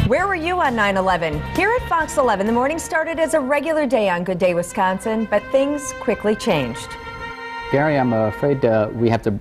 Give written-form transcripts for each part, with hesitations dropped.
Where were you on 9/11? Here at Fox 11, the morning started as a regular day on Good Day Wisconsin, but things quickly changed. Gary, I'm afraid we have to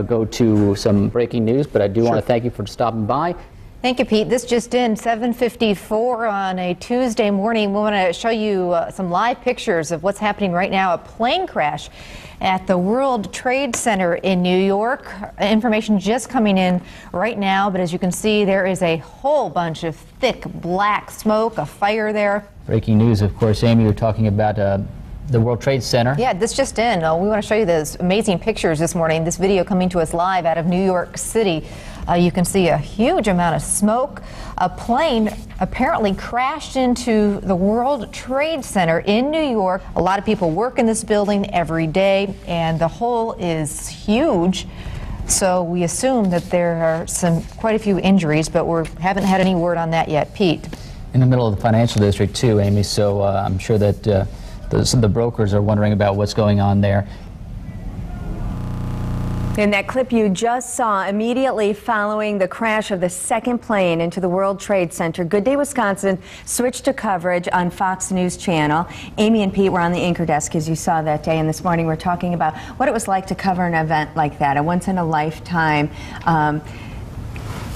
go to some breaking news, but I do want to thank you for stopping by. Thank you, Pete. This just in, 7:54 on a Tuesday morning. We want to show you some live pictures of what's happening right now. A plane crash at the World Trade Center in New York. Information just coming in right now, but as you can see, there is a whole bunch of thick black smoke, a fire there. Breaking news, of course, Amy, you're talking about the World Trade Center. Yeah, this just in. We want to show you those amazing pictures this morning. This video coming to us live out of New York City. You can see a huge amount of smoke. A plane apparently crashed into the World Trade Center in New York. A lot of people work in this building every day, and the hole is huge. So we assume that there are quite a few injuries, but we haven't had any word on that yet. Pete? In the middle of the financial district too, Amy, so I'm sure that some of the brokers are wondering about what's going on there. In that clip you just saw, immediately following the crash of the second plane into the World Trade Center, Good Day Wisconsin switched to coverage on Fox News Channel. Amy and Pete were on the anchor desk, as you saw that day, and this morning we're talking about what it was like to cover an event like that, a once-in-a-lifetime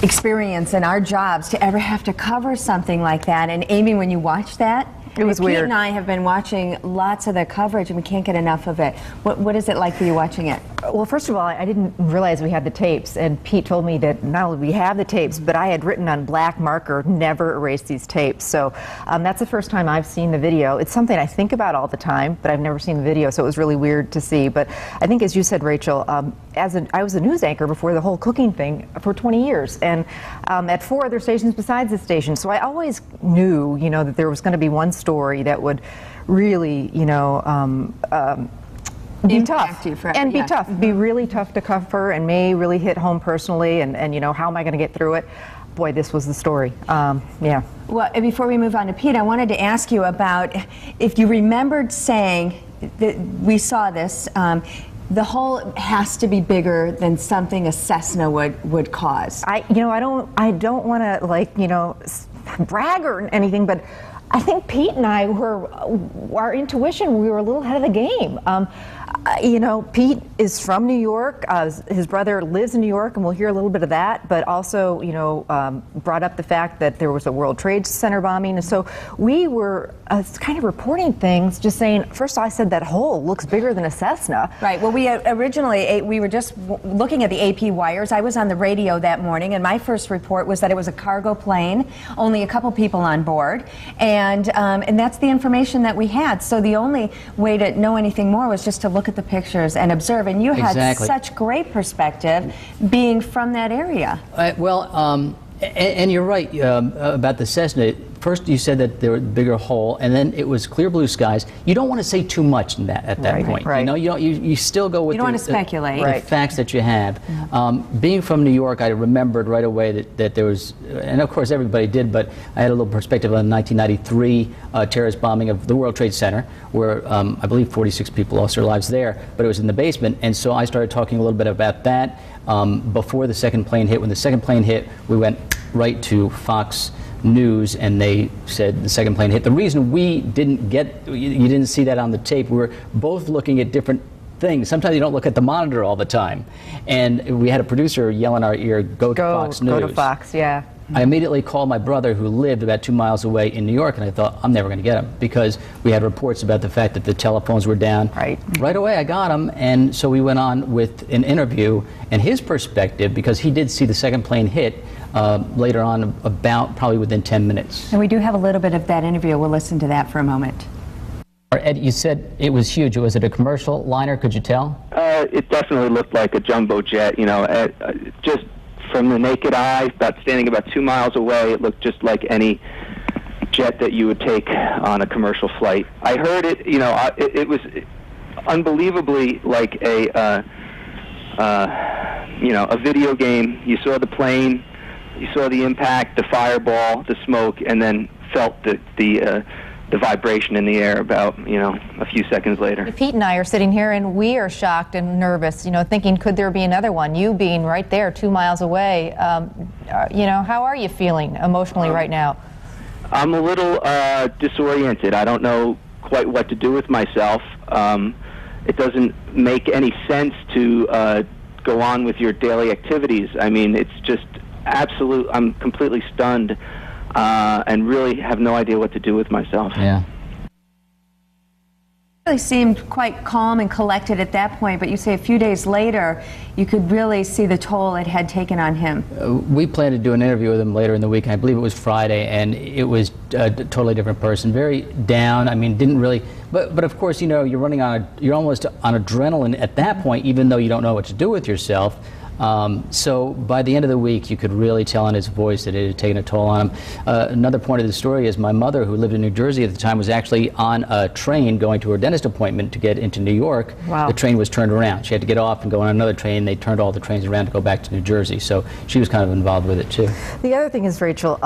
experience in our jobs to ever have to cover something like that. And Amy, when you watched that, it was weird. Pete and I have been watching lots of the coverage, and we can't get enough of it. What is it like for you watching it? Well, first of all, I didn't realize we had the tapes, and Pete told me that not only we have the tapes, but I had written on black marker, never erase these tapes. So that's the first time I've seen the video. It's something I think about all the time, but I've never seen the video, so it was really weird to see. But I think, as you said, Rachel, I was a news anchor before the whole cooking thing for 20 years, and at 4 other stations besides this station. So I always knew, that there was going to be one story that would really, be tough and be tough, be really tough to cover, and may really hit home personally. And how am I going to get through it? Boy, this was the story. Yeah. Well, before we move on to Pete, I wanted to ask you about if you remembered saying that we saw this. The hole has to be bigger than something a Cessna would cause. I don't want to brag or anything, but I think Pete and I our intuition, we were a little ahead of the game. Pete is from New York. His brother lives in New York, and we'll hear a little bit of that, but also, brought up the fact that there was a World Trade Center bombing. And so we were kind of reporting things, just saying, first I said that hole looks bigger than a Cessna. Right. Well, we originally, we were just looking at the AP wires. I was on the radio that morning, and my first report was that it was a cargo plane, only a couple people on board, and that's the information that we had. So the only way to know anything more was just to look at the pictures and observe, and you had such great perspective being from that area. And you're right about the Cessna. First you said that there was a bigger hole, and then it was clear blue skies. You don't want to say too much in that at that point. Right. You still go with the facts that you have. Being from New York, I remembered right away that there was, and of course everybody did, but I had a little perspective on the 1993 terrorist bombing of the World Trade Center, where I believe 46 people lost their lives there, but it was in the basement, and so I started talking a little bit about that before the second plane hit. When the second plane hit, we went right to Fox News, and they said the second plane hit. The reason we didn't you didn't see that on the tape, we were both looking at different things. Sometimes you don't look at the monitor all the time, and we had a producer yell in our ear, go to Fox News. Go to Fox, yeah. I immediately called my brother, who lived about 2 miles away in New York, and I thought, I'm never going to get him, because we had reports about the fact that the telephones were down. Right away I got him, and so we went on with an interview, and his perspective, because he did see the second plane hit later on, about probably within 10 minutes. And we do have a little bit of that interview. We'll listen to that for a moment. Ed, you said it was huge. Was it a commercial liner? Could you tell? It definitely looked like a jumbo jet, just from the naked eye, standing about 2 miles away, it looked just like any jet that you would take on a commercial flight. I heard it, it was unbelievably like a video game. You saw the plane, you saw the impact, the fireball, the smoke, and then felt the the vibration in the air about, a few seconds later. Pete and I are sitting here, and we are shocked and nervous, thinking, could there be another one? You being right there 2 miles away, how are you feeling emotionally right now? I'm a little disoriented. I don't know quite what to do with myself. It doesn't make any sense to go on with your daily activities. I mean, it's just I'm completely stunned and really have no idea what to do with myself. Yeah. Really seemed quite calm and collected at that point, but you say a few days later you could really see the toll it had taken on him. We planned to do an interview with him later in the week, and I believe it was Friday, and it was a totally different person, very down. I mean, didn't really, but of course, you're you're almost on adrenaline at that point, even though you don't know what to do with yourself. So by the end of the week, you could really tell in his voice that it had taken a toll on him. Another point of the story is my mother, who lived in New Jersey at the time, was actually on a train going to her dentist appointment to get into New York. Wow. The train was turned around. She had to get off and go on another train. They turned all the trains around to go back to New Jersey. So she was kind of involved with it, too. The other thing is, Rachel,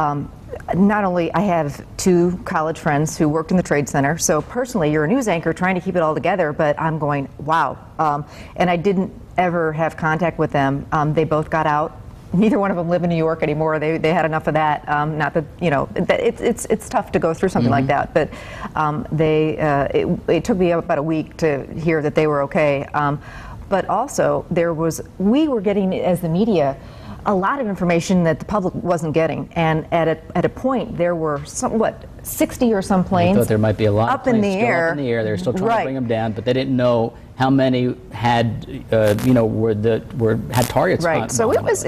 not only I have 2 college friends who worked in the Trade Center, so personally you're a news anchor trying to keep it all together, but I'm going, wow. And I didn't ever have contact with them. They both got out. Neither one of them live in New York anymore. They had enough of that. Not that, it's tough to go through something like that, but it took me about a week to hear that they were okay. But also we were getting, as the media, a lot of information that the public wasn't getting, and at a point there were 60 or some planes. They thought there might be a lot up of planes in the still air. up in the air. They were still trying Right. to bring them down, but they didn't know how many had had targets. Right. So it was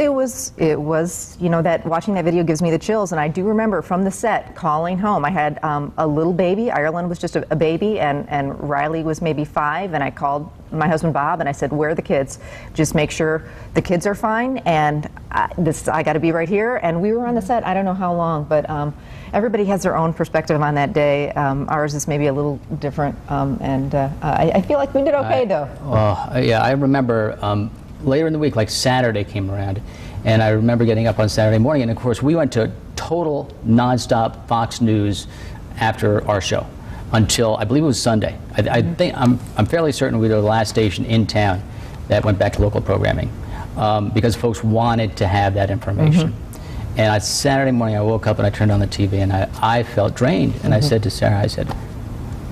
that watching that video gives me the chills, and I do remember from the set calling home. I had a little baby. Ireland was just a baby, and Riley was maybe 5, and I called my husband Bob and I said, "Where are the kids? Just make sure the kids are fine, and I got to be right here." And we were on the set I don't know how long, but everybody has their own perspective on that day. Ours is maybe a little different, and I feel like we did okay though. Yeah, I remember later in the week, like Saturday came around, and I remember getting up on Saturday morning, and of course we went to total nonstop Fox News after our show until I believe it was Sunday. I think I'm fairly certain we were the last station in town that went back to local programming because folks wanted to have that information. And on Saturday morning, I woke up and I turned on the TV, and I felt drained. And I said to Sarah, I said,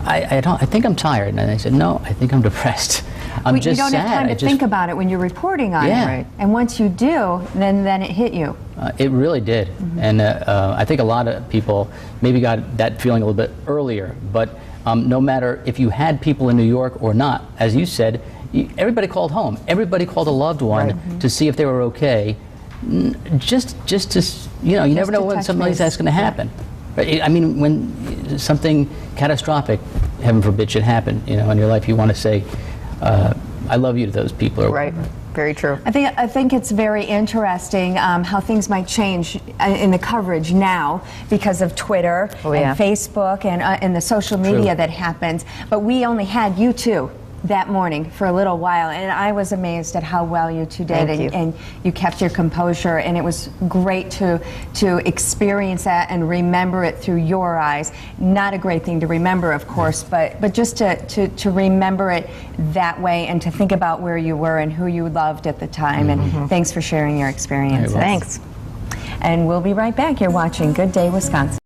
I think I'm tired. And they said, no, I think I'm depressed. I'm just sad. You don't have time to think about it when you're reporting on it. Right. And once you do, then it hit you. It really did. And I think a lot of people maybe got that feeling a little bit earlier. But no matter if you had people in New York or not, as you said, everybody called home. Everybody called a loved one to see if they were okay. Just to, you never know when something like that's going to happen. Right? I mean, when something catastrophic, heaven forbid, should happen, in your life, you want to say, I love you to those people. Or Right. Very true. I think it's very interesting how things might change in the coverage now because of Twitter and Facebook and the social media that happens. But we only had you 2 that morning for a little while, and I was amazed at how well you 2 did. And you kept your composure, and it was great to experience that and remember it through your eyes. Not a great thing to remember, of course, but just to remember it that way and to think about where you were and who you loved at the time. And thanks for sharing your experience. Thanks. And we'll be right back. You're watching Good Day Wisconsin.